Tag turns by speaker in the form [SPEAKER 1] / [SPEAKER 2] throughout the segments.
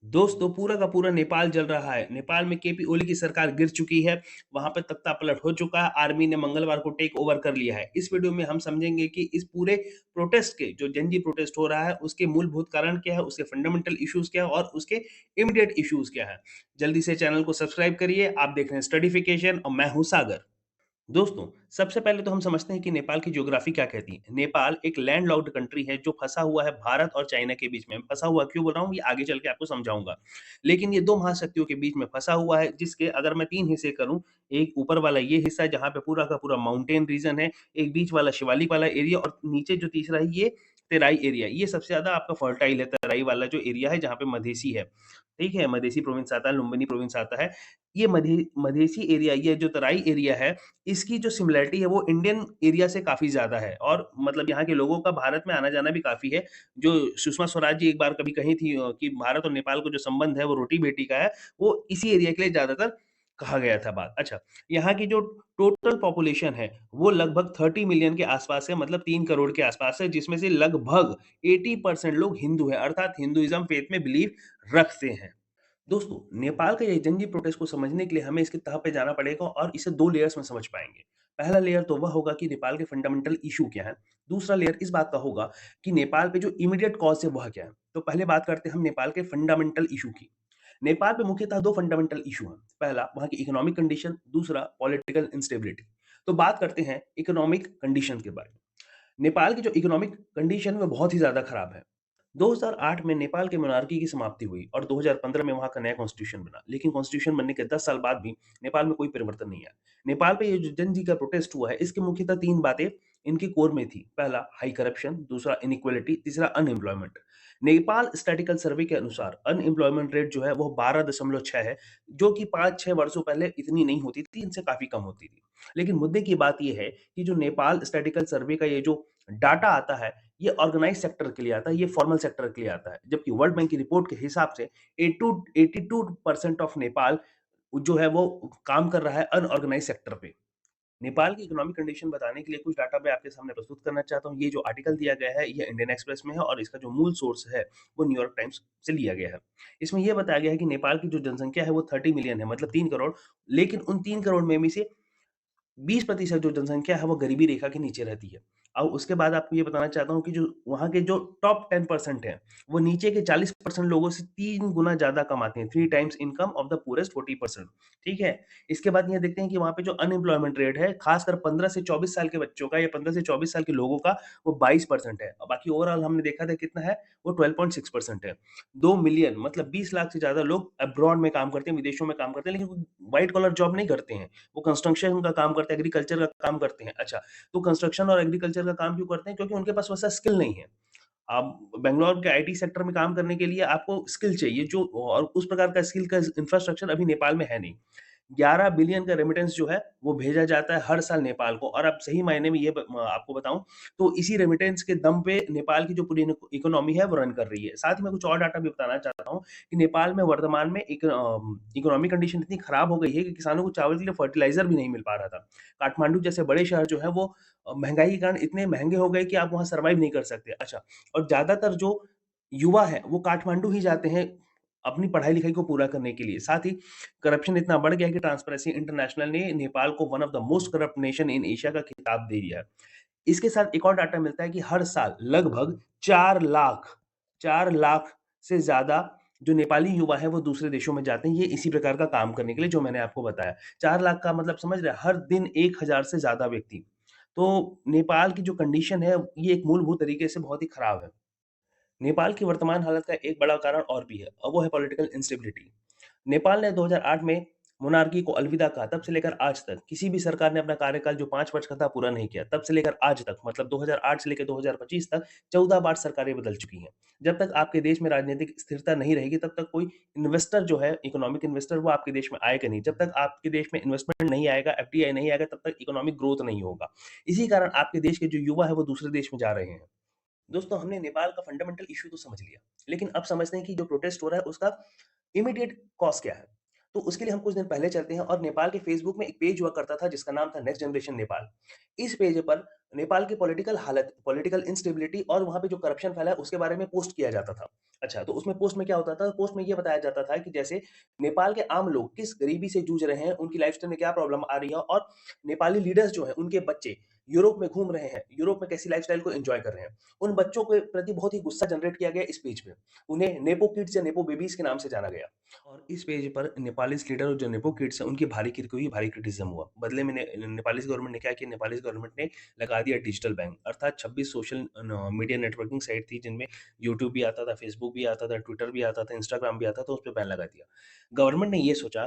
[SPEAKER 1] दोस्तों पूरा का पूरा नेपाल जल रहा है। नेपाल में केपी ओली की सरकार गिर चुकी है। वहाँ पे तख्ता-पलट हो चुका है। आर्मी ने मंगलवार को टेक ओवर कर लिया है। इस वीडियो में हम समझेंगे कि इस पूरे प्रोटेस्ट के जो जनजी प्रोटेस्ट हो रहा है, उसके मूलभूत कारण क्या है, उसके फंडामेंटल इश्यूज़ क्या है और उसके इमीडिएट इश्यूज़ क्या हैं। जल्दी से चैनल को सब्सक्राइब करिए। आप देख रहे हैं स्टडीफिकेशन और मैं हूँ सागर। दोस्तों, सबसे पहले तो हम समझते हैं कि नेपाल की ज्योग्राफी क्या कहती है। नेपाल एक लैंडलॉक्ड कंट्री है जो फँसा हुआ है भारत और चाइना के बीच में। फँसा हुआ क्यों बोल रहा हूँ, ये आगे चल के आपको समझाऊँगा। लेकिन ये 2 महाशक्तियों के बीच में फँसा हुआ है, जिसके अगर मैं 3 हिस्से करूँ, एक ऊपर वाला ये हिस्सा है जहाँ पे पूरा का पूरा माउंटेन रीजन है, एक बीच वाला शिवालिक वाला एरिया और नीचे जो तीसरा है ये तेराई एरिया। ये सबसे ज़्यादा आपका फर्टाइल है, तेराई वाला जो एरिया है जहाँ पे मधेसी है। ठीक है? मधेसी प्रोविंस आता है, लुम्बिनी प्रोविंस आता है। ये मधेसी एरिया, ये जो तराई एरिया है, इसकी जो सिमिलैरिटी है वो इंडियन एरिया से काफ़ी ज़्यादा है और मतलब यहाँ के लोगों का भारत में आना-जाना भी काफ़ी है। जो सुषमा स्वराज जी एक बार कभी कही थी कि भारत और नेपाल का जो संबंध है वो रोटी-बेटी का है, वो इसी एरिया के लिए ज़्यादातर कहा गया था बात। अच्छा, यहाँ की जो टोटल पॉपुलेशन है, वो लगभग 30 मिलियन के आसपास है, मतलब 3 करोड़ के आसपास है, जिसमें से लगभग 80% लोग हिंदू हैं, अर्थात हिंदुइज़्म फेथ में बिलीव रखते हैं। दोस्तों, नेपाल का ये जंगी प्रोटेस्ट को समझने के लिए हमें इसकी तह पे जाना पड़ेगा और इसे 2 लेयर्स में समझ पाएँगे। पहला लेयर तो वह होगा कि नेपाल के फंडामेंटल इश्यू क्या हैं। दूसरा लेयर इस बात का होगा कि नेपाल पे जो इमीडिएट कॉज़ है वह क्या है। तो पहले बात करते हैं हम नेपाल के फंडामेंटल इश्यू की। नेपाल पे मुख्यतः 2 फंडामेंटल इश्यू हैं। पहला वहाँ की इकोनॉमिक कंडीशन, दूसरा पॉलिटिकल इंस्टेबिलिटी। तो बात करते हैं इकोनॉमिक कंडीशन के बारे में। नेपाल की जो इकोनॉमिक कंडीशन है वो बहुत ही ज़्यादा खराब है। 2008 में नेपाल के मोनार्की की समाप्ति हुई और 2015 में वहाँ का नया कॉन्स्टिट्यूशन बना। लेकिन कॉन्स्टिट्यूशन बनने के 10 साल बाद भी नेपाल में कोई परिवर्तन नहीं आया। नेपाल पे ये जो जन-जी का प्रोटेस्ट हुआ है, इसकी मुख्यतः 3 बातें इनकी कोर में थी। पहला हाई करप्शन, दूसरा इनइक्वालिटी, तीसरा अनएम्प्लॉयमेंट। नेपाल स्टैटिस्टिकल सर्वे के अनुसार अनएम्प्लॉयमेंट रेट जो है वो 12.6 है, जो कि 5-6 वर्षों पहले इतनी नहीं होती थी, इनसे काफ़ी कम होती थी। लेकिन मुद्दे की बात ये है कि जो नेपाल स्टैटिस्टिकल सर्वे का ये जो डाटा आता है, ये ऑर्गेनाइज़ सेक्टर के लिए आता है, ये फॉर्मल सेक्टर के लिए आता है। जबकि वर्ल्ड बैंक की रिपोर्ट के हिसाब से 82% ऑफ नेपाल जो है वो काम कर रहा है अनऑर्गेनाइज़ सेक्टर पे। नेपाल की इकोनॉमिक कंडीशन बताने के लिए कुछ डाटा मैं आपके सामने प्रस्तुत करना चाहता हूँ। ये जो आर्टिकल दिया गया है, ये इंडियन एक्सप्रेस में है और इसका जो मूल सोर्स है, वो न्यूयॉर्क टाइम्स से लिया गया है। इसमें ये बताया गया है कि नेपाल की जो जनसंख्या है, वो 30 मिलियन है, मतलब 3 करोड़। लेकिन उन 3 करोड़ में से 20% जो जनसंख्या है वो गरीबी रेखा के नीचे रहती है। और उसके बाद आपको ये बताना चाहता हूँ कि जो वहाँ के जो टॉप 10% हैं, वो नीचे के 40% लोगों से 3 गुना ज़्यादा कमाते हैं, 3 times income of the poorest 40%। ठीक है? इसके बाद ये देखते हैं कि वहाँ पे जो अनएम्प्लॉयमेंट रेट है, खासकर 15 से 24 साल के बच्चों का या 15 से 24 साल के लोगों का, वो 22% है। और बाकी ओवरऑल हमने देखा था कितना है, वो 12.6% है। 2 मिलियन मतलब 20 लाख से ज़्यादा लोग अब्रॉड में काम करते हैं, विदेशों में काम करते हैं, लेकिन वो व्हाइट कॉलर जॉब नहीं करते हैं। वो कंस्ट्रक्शन का काम करते हैं, एग्रीकल्चर का काम करते हैं। अच्छा, तो कंस्ट्रक्शन और एग्रीकल्चर का काम क्यों करते हैं? क्योंकि उनके पास वैसा स्किल नहीं है। आप बैंगलोर के आईटी सेक्टर में काम करने के लिए आपको स्किल चाहिए जो और उस प्रकार का स्किल का इंफ्रास्ट्रक्चर अभी नेपाल में है नहीं। 11 बिलियन का रेमिटेंस जो है, वो भेजा जाता है हर साल नेपाल को और अब सही मायने में ये आपको बताऊँ, तो इसी रेमिटेंस के दम पे नेपाल की जो पूरी इकोनॉमी है, वो रन कर रही है। साथ ही मैं कुछ और डाटा भी बताना चाहता हूँ कि नेपाल में वर्तमान में इकोनॉमिक कंडीशन इतनी खराब हो गई है कि किसानों को चावल के लिए फर्टिलाइज़र भी नहीं मिल पा रहा था। काठमांडू जैसे बड़े शहर जो हैं, वो महँगाई के कारण इतने महँगे हो गए कि आप वहाँ सर्वाइव नहीं कर सकते। अच्छा, और ज़्यादातर जो युवा हैं, वो काठमांडू ही जाते हैं अपनी पढ़ाई-लिखाई को पूरा करने के लिए। साथ ही करप्शन इतना बढ़ गया है कि ट्रांसपेरेंसी इंटरनेशनल ने नेपाल को one of the most corrupt nation in Asia का खिताब दे दिया है। इसके साथ एक और डाटा मिलता है कि हर साल लगभग 4 लाख से ज़्यादा जो नेपाली युवा हैं, वो दूसरे देशों में जाते हैं, ये इसी प्रकार का काम करने के लिए जो मैंने आपको बताया। 4 लाख का मतलब समझ रहे हैं, हर दिन 1000 से ज़्यादा व्यक्ति। तो नेपाल की जो कंडीशन है, ये एक मूलभूत तरीके से बहुत ही खराब है। नेपाल की वर्तमान हालत का एक बड़ा कारण और भी है और वो है पॉलिटिकल इंस्टेबिलिटी। नेपाल ने 2008 में मोनार्की को अलविदा कहा, तब से लेकर आज तक किसी भी सरकार ने अपना कार्यकाल जो 5 वर्ष का था पूरा नहीं किया। तब से लेकर आज तक मतलब 2008 से लेकर 2025 तक 14 बार सरकारें बदल चुकी हैं। जब तक आपके देश में राजनीतिक स्थिरता नहीं रहेगी तब तक कोई इन्वेस्टर जो है इकोनॉमिक इन्वेस्टर वो आपके देश में आएगा नहीं। जब तक आपके देश में इन्वेस्टमेंट नहीं आएगा, एफडीआई नहीं आएगा तब तक इकोनॉमिक ग्रोथ नहीं होगा। इसी कारण आपके देश के जो युवा है वो दूसरे देश में जा रहे हैं। दोस्तों, हमने नेपाल का फंडामेंटल इश्यू तो समझ लिया, लेकिन अब समझते हैं कि जो प्रोटेस्ट हो रहा है उसका इमीडिएट कॉज़ क्या है? तो उसके लिए हम कुछ दिन पहले चलते हैं और नेपाल के फेसबुक में एक पेज हुआ करता था जिसका नाम था नेक्स्ट जनरेशन नेपाल। इस पेज पर नेपाल की पॉलिटिकल हालत, पॉलिटिकल इंस्टेबिलिटी और वहाँ पे जो करप्शन फैला है उसके बारे में पोस्ट किया जाता था। अच्छा, तो उसमें पोस्ट में क्या होता था? पोस्ट में ये बताया जाता था कि जैसे नेपाल के आम लोग किस गरीबी से जूझ रहे हैं, उनकी लाइफ़स्टाइल में क्या प्रॉब्लम आ रही है और नेपाली लीडर्स जो हैं, उनके बच्चे यूरोप में घूम रहे हैं, यूरोप में कैसी लाइफ़स्टाइल को एन्जॉय कर रहे हैं। उन बच्चों के प्रति बहुत ही गुस्सा जनरेट किया गया इस पेज पे। उन्हें नेपो किड्स या नेपो बेबीज़ के नाम से जाना गया। और इस पेज पर नेपालीज़ लीडर और जो नेपो किड्स हैं, उनकी भारी क्रिटिसिज़्म हुआ। बदले में ने नेपालीज़ गवर्नमेंट ने क्या किया, नेपालीज़ गवर्नमेंट ने लगा दिया डिजिटल बैन अर्थात 26 सोशल मीडिया नेटवर्किंग साइट थी जिनमें यूट्यूब भी आता था, फेसबुक भी आता था, ट्विटर भी आता था, इंस्टाग्राम भी आता था, उस पे बैन लगा दिया। गवर्नमेंट ने ये सोचा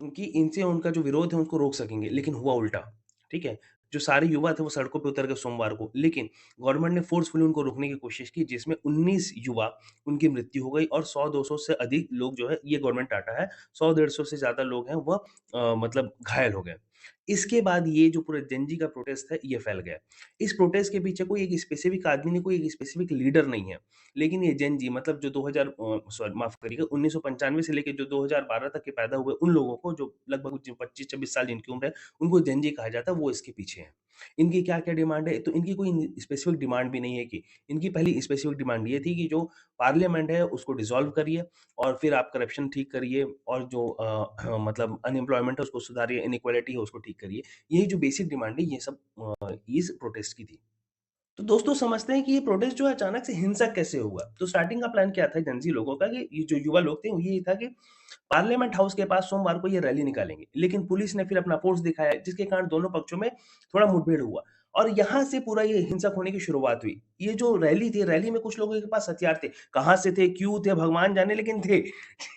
[SPEAKER 1] कि इनसे उनका जो विरोध है उनको रोक सकेंगे, लेकिन हुआ उल्टा, ठीक है? जो सारे युवा थे वो सड़कों पे उतर गए सोमवार को, लेकिन गवर्नमेंट ने फोर्सफुली उनको रोकने की कोशिश की जिसमें 19 युवा उनकी मृत्यु हो गई और 100-200 से अधिक लोग जो है ये गवर्नमेंट डाटा है 100-150 से ज़्यादा लोग हैं वह मतलब घायल हो गए। इसके बाद ये जो पूरा जेन-ज़ी का प्रोटेस्ट है ये फैल गया। इस प्रोटेस्ट के पीछे कोई एक स्पेसिफिक आदमी नहीं, कोई एक स्पेसिफिक लीडर नहीं है। लेकिन ये जेन-ज़ी मतलब जो 2000 सॉरी माफ़ करिएगा 1995 से लेके जो 2012 तक के पैदा हुए उन लोगों को जो लगभग जो 25-26 साल जिनकी उम्र है, उनको जेन-ज़ी कहा जाता है, वो इसके पीछे हैं। इनकी क्या-क्या डिमांड है? तो इनकी कोई स्पेसिफिक डिमांड भी नहीं है कि इनकी पहली स्पेसिफिक डिमांड ये थी कि जो पार्लियामेंट है उसको डिसॉल्व करिए और फिर आप करप्शन ठीक करिए और जो मतलब अनएम्प्लॉयमेंट है उसको सुधारिए, इनइक्वालिटी है उसको ठीक करिए। यही जो बेसिक डिमांड है ये सब इस प्रोटेस्ट की थी। तो दोस्तों समझते हैं कि ये प्रोटेस्ट जो है अचानक से हिंसक कैसे हुआ? तो स्टार्टिंग का प्लान क्या था जेन-ज़ी लोगों का कि ये जो युवा लोग थे वो ये था कि पार्लियामेंट हाउस के पास सोमवार को ये रैली निकालेंगे। लेकिन पुलिस ने फिर अपना फ़ोर्स दिखाया जिसके कारण दोनों पक्षों में थोड़ा मुठभेड़ हुआ और यहाँ से पूरा ये हिंसक होने की शुरुआत हुई। ये जो रैली थी, रैली में कुछ लोगों के पास हथियार थे। कहाँ से थे, क्यों थे, भगवान जाने लेकिन थे।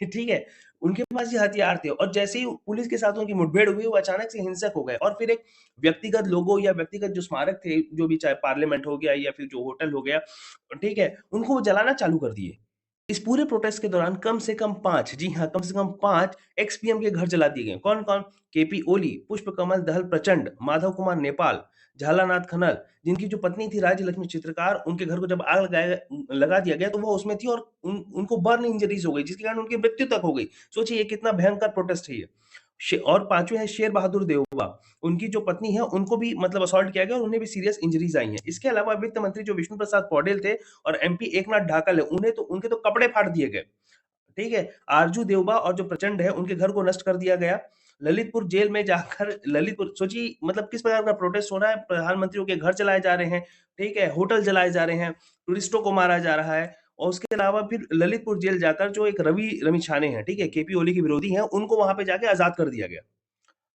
[SPEAKER 1] ठीक है? उनके पास ये हथियार थे और जैसे ही पुलिस के साथ उनकी मुठभेड़ हुई, वो अचानक से हिंसक हो गए और फिर एक व्यक्तिगत लोगों या व्यक्तिगत जो स्मारक थे, जो भी चाहे पार्लियामेंट हो गया या फिर जो होटल हो गया, ठीक है? उनको वो जलाना चालू कर दिए। इस पूरे प्रोटेस्ट के दौरान कम से कम 5 जी हाँ, कम से कम 5 एक्स-पीएम के घर जला दिए गए। कौन-कौन? केपी ओली, पुष्पकमल दहल प्रचंड, माधव कुमार नेपाल, झालानाथ खनल, जिनकी जो पत्नी थी राज्य लक्ष्मी चित्रकार, उनके घर को जब आग लगा दिया गया तो वो उसमें थी और उनको बर्न इंजरीज़ हो गई, जिसके कारण उनकी मृत्यु तक हो गई। सोचिए ये कितना भयंकर प्रोटेस्ट है ये। और 5वें हैं शेर बहादुर देउबा। उनकी जो पत्नी है उनको भी मतलब असॉल्ट किया गया और उन्हें भी सीरियस इंजरीज़ आई हैं। इसके अलावा वित्त मंत्री जो विष्णु प्रसाद पौडेल थे और एमपी एकनाथ ढाकल है, उन्हें तो उनके तो कपड़े फाड़ दिए गए। ठीक है? आरजू देवबा और जो प्रचंड है, उनके घर को नष्ट कर दिया गया। ललितपुर जेल में जाकर ललितपुर सोचिए मतलब किस प्रकार का प्रोटेस्ट हो रहा है, प्रधानमंत्रियों के घर जलाए जा रहे हैं, ठीक है? होटल जलाए जा रहे हैं, टूरिस्टों को मारा जा रहा है और उसके अलावा फिर ललितपुर जेल जाकर जो एक रवि छाने हैं, ठीक है? केपी ओली के विरोधी हैं, उनको वहाँ पे जाके आज़ाद कर दिया गया।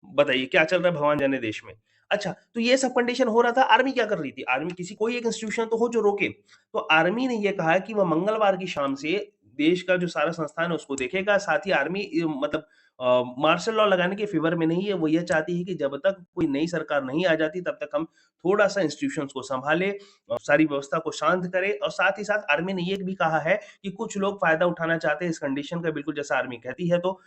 [SPEAKER 1] बताइए क्या चल रहा है भगवान जाने देश में। अच्छा, तो ये सब कंडीशन हो रहा था, आर्मी क्या कर रही थी? आर्मी किसी कोई एक इंस्टीट्यूशन तो हो जो रोके। तो आर्मी ने ये कहा कि वो मंगलवार की शाम से देश का जो सारा संस्थान है उसको देखेगा, साथ ही आर्मी मतलब मार्शल लॉ लगाने के फेवर में नहीं है, वो ये चाहती है कि जब तक कोई नई सरकार नहीं आ जाती तब तक हम थोड़ा-सा इंस्टीट्यूशंस को सँभालें सारी व्यवस्था को शांत करें और साथ ही साथ आर्मी ने ये भी कहा है कि कुछ लोग फ़ायदा उठाना चाहते हैं इस कंडीशन का बिल्कुल जैसा आर्मी कहती है तो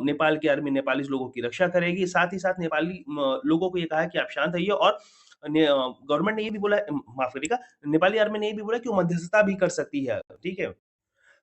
[SPEAKER 1] नेपाल की आर्मी नेपालीज़ लोगों की रक्षा करेगी। साथ ही साथ नेपाली लोगों को ये कहा है कि आप शांत रहिए और गवर्नमेंट ने ये भी बोला माफ़ करिएगा, नेपाली आर्मी ने ये भी बोला कि वो मध्यस्थता भी कर सकती है, ठीक है?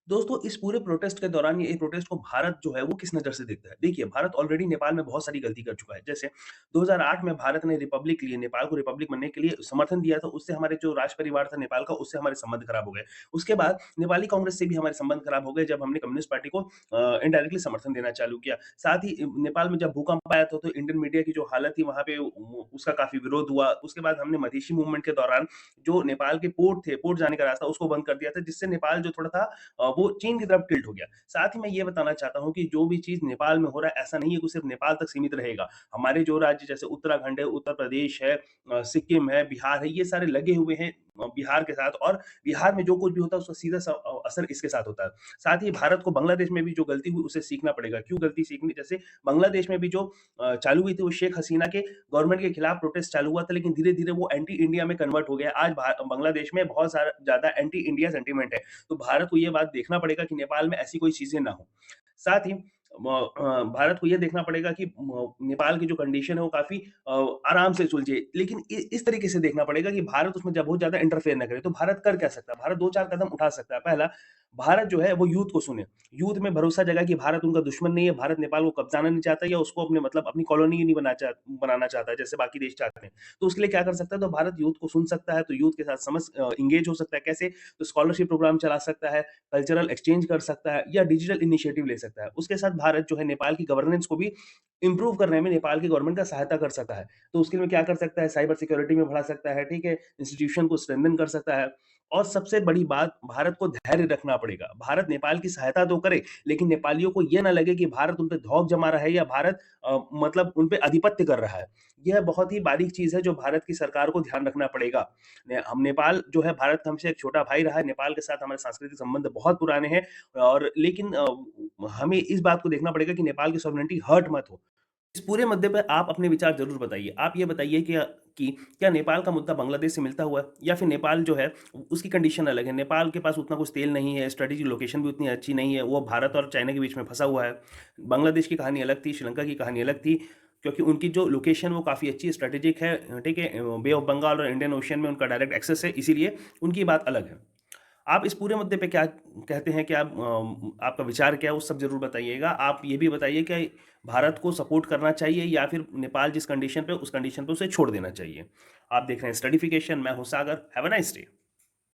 [SPEAKER 1] दोस्तों इस पूरे प्रोटेस्ट के दौरान ये प्रोटेस्ट को भारत जो है वो किस नज़र से देखता है? देखिए भारत ऑलरेडी नेपाल में बहुत सारी गलती कर चुका है। जैसे 2008 में भारत ने रिपब्लिक लिए, नेपाल को रिपब्लिक बनने के लिए समर्थन दिया था, उससे हमारे जो राज परिवार था नेपाल का उससे हमारे संबंध खराब हो गए। उसके बाद नेपाली कांग्रेस से भी हमारे संबंध खराब हो गए जब हमने कम्युनिस्ट पार्टी को इनडायरेक्टली समर्थन देना चालू किया। साथ ही नेपाल में जब भूकंप आया था तो इंडियन मीडिया की जो हालत थी वहाँ पे उसका काफ़ी विरोध हुआ। उसके बाद हमने मधेशी मूवमेंट के दौरान जो नेपाल के पोर्ट थे, पोर्ट जाने का रास्ता उसको बंद कर दिया था जिससे नेपाल जो थोड़ा था वो चीन की तरफ टिल्ट हो गया। साथ ही मैं ये बताना चाहता हूँ कि जो भी चीज़ नेपाल में हो रहा है ऐसा नहीं है कि सिर्फ़ नेपाल तक सीमित रहेगा। हमारे जो राज्य जैसे उत्तराखंड है, उत्तर प्रदेश है सिक्किम है, बिहार है, ये सारे लगे हुए हैं बिहार के साथ और बिहार में जो कुछ भी होता है उसका सीधा असर इसके साथ होता है। साथ ही भारत को बांग्लादेश में भी जो गलती हुई उसे सीखना पड़ेगा। क्यों गलती सीखनी? जैसे बांग्लादेश में भी जो चालू हुई थी वो शेख हसीना के गवर्नमेंट के खिलाफ प्रोटेस्ट चालू हुआ था लेकिन धीरे-धीरे वो एंटी इंडिया में कन्वर्ट हो गया। आज बांग्लादेश में बहुत सारा ज़्यादा एंटी इंडिया सेंटीमेंट है। तो भारत को ये बात देखना पड़ेगा कि नेपाल में ऐसी कोई चीज़ें ना हो। साथ ही भारत को ये देखना पड़ेगा कि नेपाल की जो कंडीशन है वो काफ़ी आराम से सुलझे। लेकिन इस तरीके से देखना पड़ेगा कि भारत उसमें जब बहुत ज़्यादा इंटरफेयर ना करे। तो भारत कर क्या सकता है? भारत 2-4 कदम उठा सकता है। पहला, भारत जो है वो यूथ को सुने। यूथ में भरोसा जगाए कि भारत उनका दुश्मन नहीं है, भारत नेपाल को कब्ज़ाना नहीं चाहता या उसको अपने मतलब अपनी कॉलोनी नहीं बनाना चाहता है, जैसे बाकी देश चाहते हैं। तो उसके लिए क्या कर सकता है? तो भारत यूथ को सुन सकता है, तो यूथ के साथ एंगेज हो सकता है। कैसे? तो स्कॉलरशिप प्रोग्राम चला सकता है, कल्चरल एक्सचेंज कर सकता है या डिजिटल इनिशिएटिव ले सकता है। उसके साथ भारत जो है नेपाल की गवर्नेंस को भी इम्प्रूव करने में नेपाल की गवर्नमेंट का सहायता कर सकता है। तो उसके लिए क्या कर सकता है? साइबर सिक्योरिटी में बढ़ा सकता है, ठीक है? इंस्टीट्यूशन को स्ट्रेंथन कर सकता है और सबसे बड़ी बात, भारत को धैर्य रखना पड़ेगा। भारत नेपाल की सहायता तो करे, लेकिन नेपालियों को ये ना लगे कि भारत उन पे धौंस जमा रहा है या भारत मतलब उन पे आधिपत्य कर रहा है। यह बहुत ही बारीक चीज़ है जो भारत की सरकार को ध्यान रखना पड़ेगा। ने हम नेपाल जो है भारत का हमसे एक छोटा भाई रहा है, नेपाल के साथ हमारे सांस्कृतिक संबंध बहुत पुराने हैं और लेकिन हमें इस बात को देखना पड़ेगा कि नेपाल की सॉवरेनिटी हर्ट मत हो। इस पूरे मुद्दे पे आप अपने विचार ज़रूर बताइए। आप ये बताइए कि क्या नेपाल का मुद्दा बांग्लादेश से मिलता हुआ है या फिर नेपाल जो है उसकी कंडीशन अलग है। नेपाल के पास उतना कुछ तेल नहीं है, स्ट्रैटेजिक लोकेशन भी उतनी अच्छी नहीं है, वो भारत और चाइना के बीच में फँसा हुआ है। बांग्लादेश की कहानी अलग थी, श्रीलंका की कहानी अलग थी क्योंकि उनकी जो लोकेशन वो काफ़ी अच्छी स्ट्रैटेजिक है, ठीक है? बे ऑफ बंगाल और इंडियन ओशन में उनका डायरेक्ट एक्सेस है, इसीलिए उनकी बात अलग है। आप इस पूरे मुद्दे पे क्या कहते हैं? कि आप आपका विचार क्या है, वो सब ज़रूर बताइएगा। आप ये भी बताइए कि भारत को सपोर्ट करना चाहिए या फिर नेपाल जिस कंडीशन पे, उस कंडीशन पे उसे छोड़ देना चाहिए। आप देख रहे हैं स्टडीफिकेशन, मैं हूँ Sagar. Have a nice day.